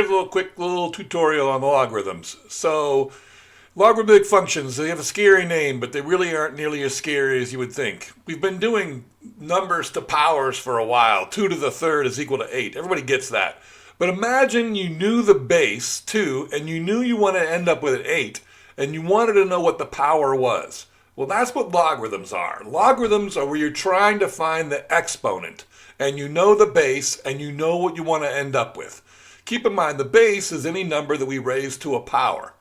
Here's a quick little tutorial on the logarithms. So logarithmic functions, they have a scary name, but they really aren't nearly as scary as you would think. We've been doing numbers to powers for a while. 2 to the third is equal to 8. Everybody gets that. But imagine you knew the base, 2, and you knew you want to end up with an 8, and you wanted to know what the power was. Well, that's what logarithms are. Logarithms are where you're trying to find the exponent, and you know the base, and you know what you want to end up with. Keep in mind, the base is any number that we raise to a power.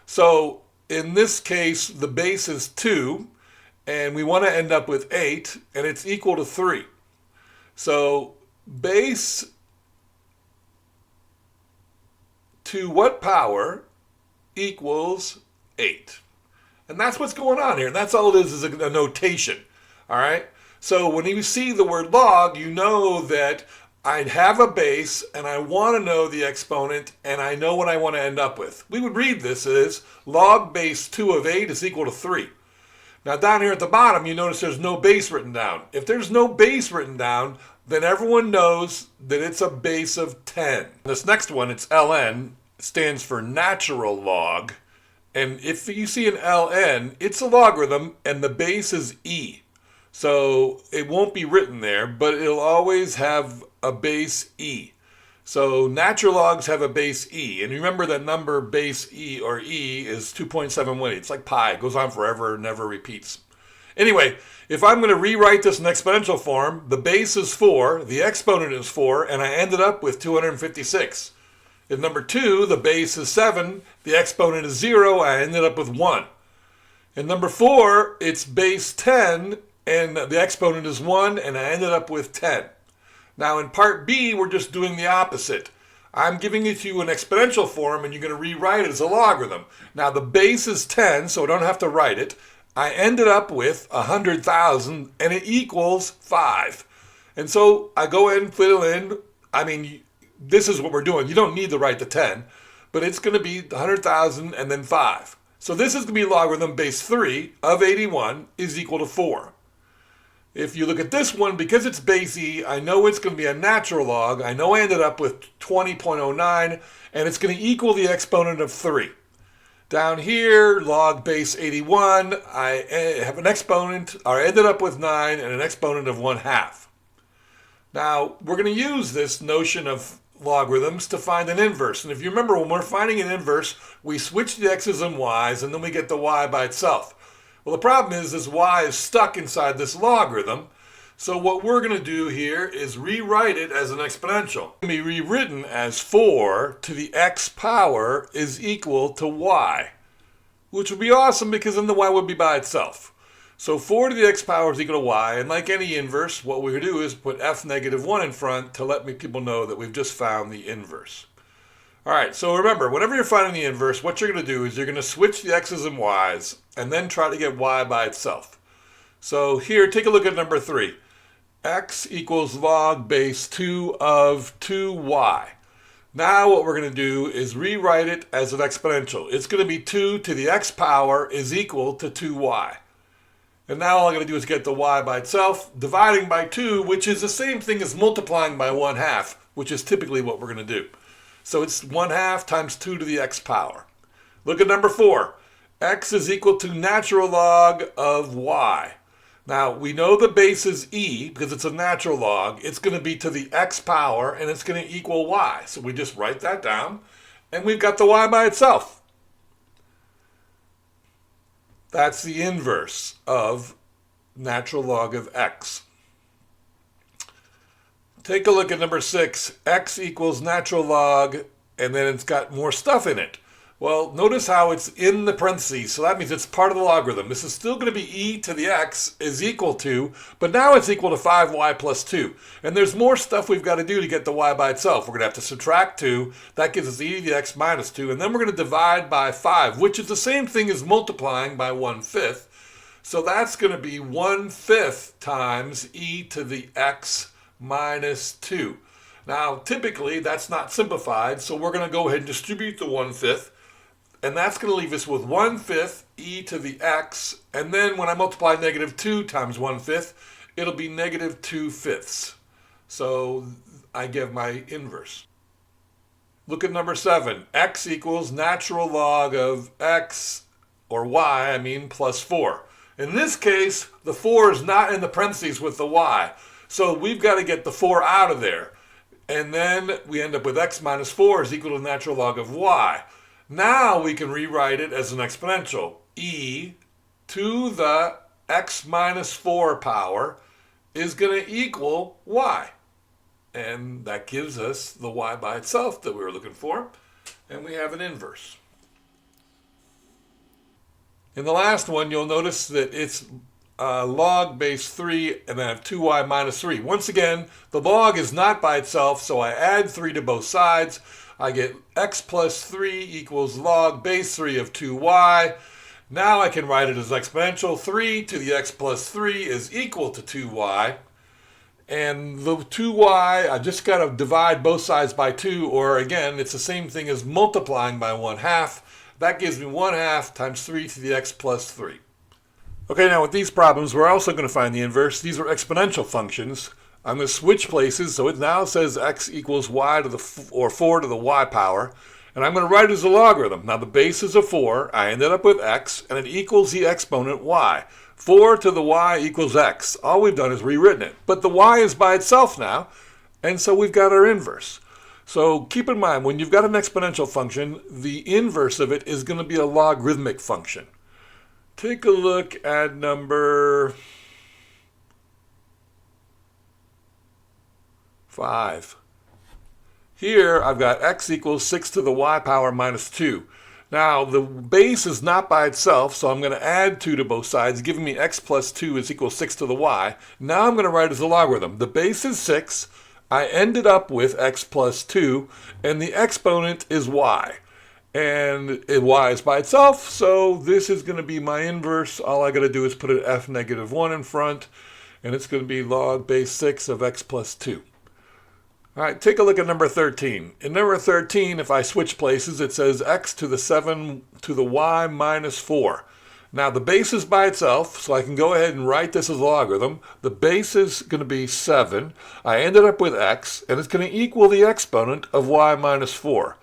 So in this case, the base is 2, and we want to end up with 8, and it's equal to 3. So base to what power equals 8? And that's what's going on here. And that's all it is a notation. All right? So when you see the word log, you know that I'd have a base, and I want to know the exponent, and I know what I want to end up with. We would read this as log base 2 of 8 is equal to 3. Now down here at the bottom, you notice there's no base written down. If there's no base written down, then everyone knows that it's a base of 10. This next one, it's ln, stands for natural log. And if you see an ln, it's a logarithm, and the base is e. So it won't be written there, but it'll always have a base e. So natural logs have a base e. And remember that number base e or e is 2.71. It's like pi. It goes on forever and never repeats. Anyway, if I'm going to rewrite this in exponential form, the base is 4, the exponent is 4, and I ended up with 256. In number 2, the base is 7, the exponent is 0, I ended up with 1. In number 4, it's base 10, and the exponent is 1, and I ended up with 10. Now in part B, we're just doing the opposite. I'm giving it to you in exponential form, and you're going to rewrite it as a logarithm. Now the base is 10, so I don't have to write it. I ended up with 100,000, and it equals 5. And so I go ahead and fill in, this is what we're doing. You don't need to write the 10, but it's going to be 100,000 and then 5. So this is going to be logarithm base 3 of 81 is equal to 4. If you look at this one, because it's base e, I know it's going to be a natural log. I know I ended up with 20.09, and it's going to equal the exponent of 3. Down here, log base 81, I have an exponent, or I ended up with 9 and an exponent of 1/2. Now, we're going to use this notion of logarithms to find an inverse. And if you remember, when we're finding an inverse, we switch the x's and y's, and then we get the y by itself. Well, the problem is this y is stuck inside this logarithm. So what we're going to do here is rewrite it as an exponential. It can be rewritten as 4 to the x power is equal to y, which would be awesome because then the y would be by itself. So 4 to the x power is equal to y, and like any inverse, what we're going to do is put f negative 1 in front to let people know that we've just found the inverse. All right, so remember, whenever you're finding the inverse, what you're going to do is you're going to switch the x's and y's and then try to get y by itself. So here, take a look at number 3. X equals log base 2 of 2y. Now what we're going to do is rewrite it as an exponential. It's going to be 2 to the x power is equal to 2y. And now all I'm going to do is get the y by itself, dividing by 2, which is the same thing as multiplying by 1/2, which is typically what we're going to do. So it's 1/2 times 2 to the x power. Look at number 4. X is equal to natural log of y. Now, we know the base is e because it's a natural log. It's going to be to the x power, and it's going to equal y. So we just write that down, and we've got the y by itself. That's the inverse of natural log of x. Take a look at number 6. X equals natural log, and then it's got more stuff in it. Well, notice how it's in the parentheses, so that means it's part of the logarithm. This is still going to be e to the x is equal to, but now it's equal to 5y plus 2. And there's more stuff we've got to do to get the y by itself. We're going to have to subtract 2. That gives us e to the x minus 2. And then we're going to divide by 5, which is the same thing as multiplying by 1/5. So that's going to be 1/5 times e to the x minus 2. Now, typically, that's not simplified, so we're going to go ahead and distribute the 1/5. And that's going to leave us with 1/5 e to the x. And then when I multiply negative 2 times 1/5, it'll be negative 2/5. So I give my inverse. Look at number 7. X equals natural log of x, or y, I mean, plus 4. In this case, the 4 is not in the parentheses with the y. So we've got to get the 4 out of there. And then we end up with x minus 4 is equal to natural log of y. Now we can rewrite it as an exponential. E to the x minus 4 power is going to equal y. And that gives us the y by itself that we were looking for. And we have an inverse. In the last one, you'll notice that it's log base 3 and I have 2y minus 3. Once again, the log is not by itself, so I add 3 to both sides. I get x plus 3 equals log base 3 of 2y. Now I can write it as exponential. 3 to the x plus 3 is equal to 2y. And the 2y, I just got to divide both sides by 2, or again, it's the same thing as multiplying by 1/2. That gives me 1/2 times 3 to the x plus 3. Okay, now with these problems, we're also going to find the inverse. These are exponential functions. I'm going to switch places, so it now says x equals y to the, or 4 to the y power. And I'm going to write it as a logarithm. Now the base is a 4. I ended up with x, and it equals the exponent y. 4 to the y equals x. All we've done is rewritten it. But the y is by itself now, and so we've got our inverse. So keep in mind, when you've got an exponential function, the inverse of it is going to be a logarithmic function. Take a look at number 5. Here I've got x equals 6 to the y power minus 2. Now the base is not by itself, so I'm going to add 2 to both sides, giving me x plus 2 is equal to 6 to the y. Now I'm going to write it as a logarithm. The base is 6. I ended up with x plus 2, and the exponent is y. And y is by itself, so this is going to be my inverse. All I got to do is put an f negative 1 in front, and it's going to be log base 6 of x plus 2. All right, take a look at number 13. In number 13, if I switch places, it says x to the 7 to the y minus 4. Now the base is by itself, so I can go ahead and write this as a logarithm. The base is going to be 7. I ended up with x, and it's going to equal the exponent of y minus 4.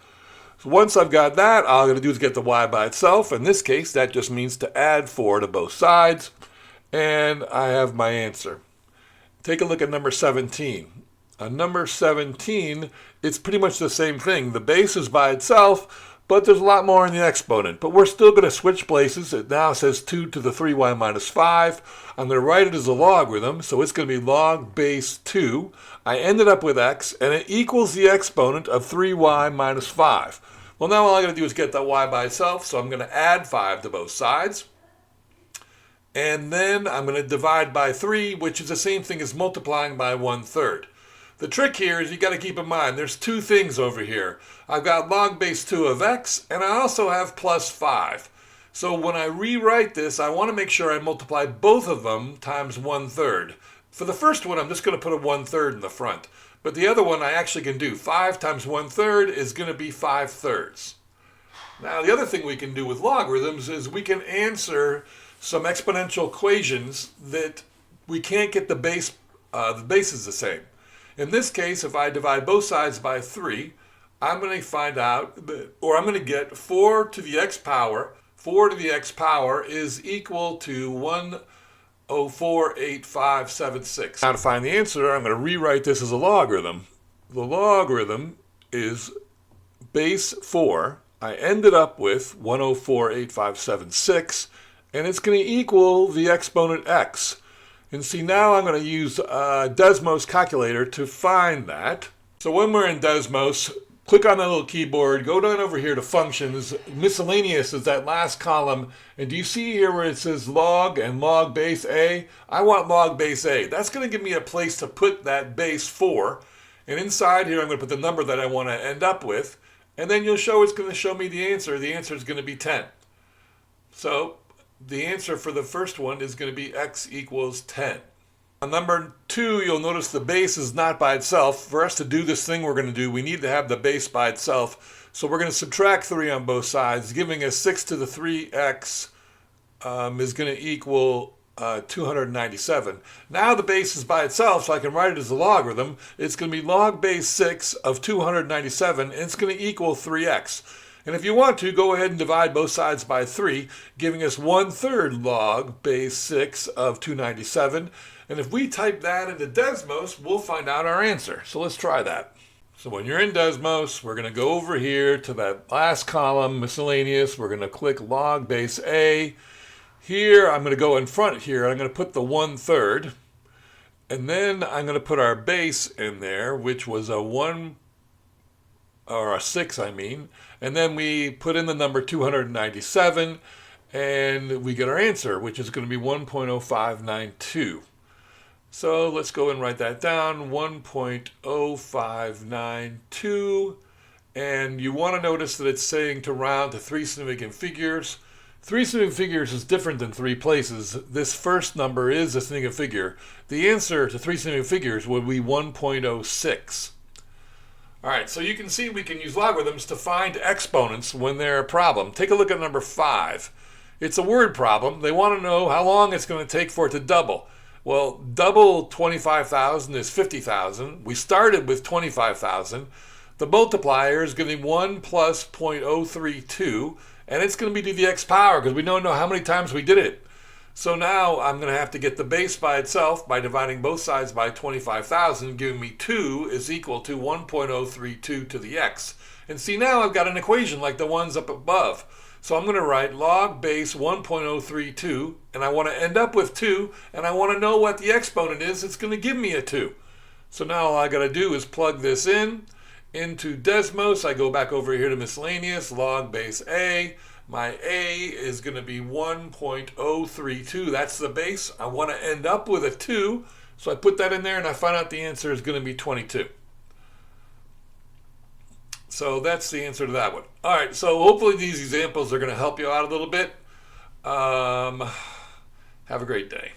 So once I've got that, all I'm going to do is get the y by itself. In this case, that just means to add 4 to both sides, and I have my answer. Take a look at number 17. On number 17, it's pretty much the same thing. The base is by itself, but there's a lot more in the exponent. But we're still going to switch places. It now says 2 to the 3y minus 5. I'm going to write it as a logarithm, so it's going to be log base 2. I ended up with x, and it equals the exponent of 3y minus 5. Well, now all I got to do is get that y by itself, so I'm going to add 5 to both sides. And then I'm going to divide by 3, which is the same thing as multiplying by 1/3. The trick here is you got to keep in mind there's two things over here. I've got log base 2 of x, and I also have plus 5. So when I rewrite this, I want to make sure I multiply both of them times 1/3. For the first one, I'm just going to put a 1/3 in the front. But the other one I actually can do. 5 times 1/3 is going to be 5/3. Now the other thing we can do with logarithms is we can answer some exponential equations that we can't get the base is the same. In this case, if I divide both sides by 3, I'm going to find out, or I'm going to get 4 to the x power. 4 to the x power is equal to 1048576. Now to find the answer, I'm going to rewrite this as a logarithm. The logarithm is base 4. I ended up with 1048576, and it's going to equal the exponent x. And see, now I'm going to use Desmos calculator to find that. So when we're in Desmos, click on that little keyboard, go down over here to functions. Miscellaneous is that last column. And do you see here where it says log and log base a? I want log base a. That's going to give me a place to put that base 4. And inside here, I'm going to put the number that I want to end up with. And then it's going to show me the answer. The answer is going to be 10. So the answer for the first one is going to be x equals 10. On number 2, you'll notice the base is not by itself. For us to do this thing we're going to do, we need to have the base by itself. So we're going to subtract 3 on both sides, giving us 6 to the 3x is going to equal 297. Now the base is by itself, so I can write it as a logarithm. It's going to be log base 6 of 297, and it's going to equal 3x. And if you want to, go ahead and divide both sides by 3, giving us 1/3 log base 6 of 297. And if we type that into Desmos, we'll find out our answer. So let's try that. So when you're in Desmos, we're going to go over here to that last column, miscellaneous. We're going to click log base A. Here, I'm going to go in front here. I'm going to put the 1/3. And then I'm going to put our base in there, which was a 1, or a 6, I mean. And then we put in the number 297, and we get our answer, which is going to be 1.0592. So let's go and write that down, 1.0592. And you want to notice that it's saying to round to 3 significant figures. 3 significant figures is different than 3 places. This first number is a significant figure. The answer to 3 significant figures would be 1.06. All right, so you can see we can use logarithms to find exponents when they're a problem. Take a look at number 5. It's a word problem. They want to know how long it's going to take for it to double. Well, double 25,000 is 50,000. We started with 25,000. The multiplier is going to be 1 plus 0.032. And it's going to be to the x power because we don't know how many times we did it. So now I'm going to have to get the base by itself by dividing both sides by 25,000, giving me 2 is equal to 1.032 to the x. And see, now I've got an equation like the ones up above. So I'm going to write log base 1.032, and I want to end up with 2, and I want to know what the exponent is. It's going to give me a 2. So now all I got to do is plug this into Desmos. I go back over here to miscellaneous, log base A. My A is going to be 1.032. That's the base. I want to end up with a 2. So I put that in there and I find out the answer is going to be 22. So that's the answer to that one. All right, so hopefully these examples are going to help you out a little bit. Have a great day.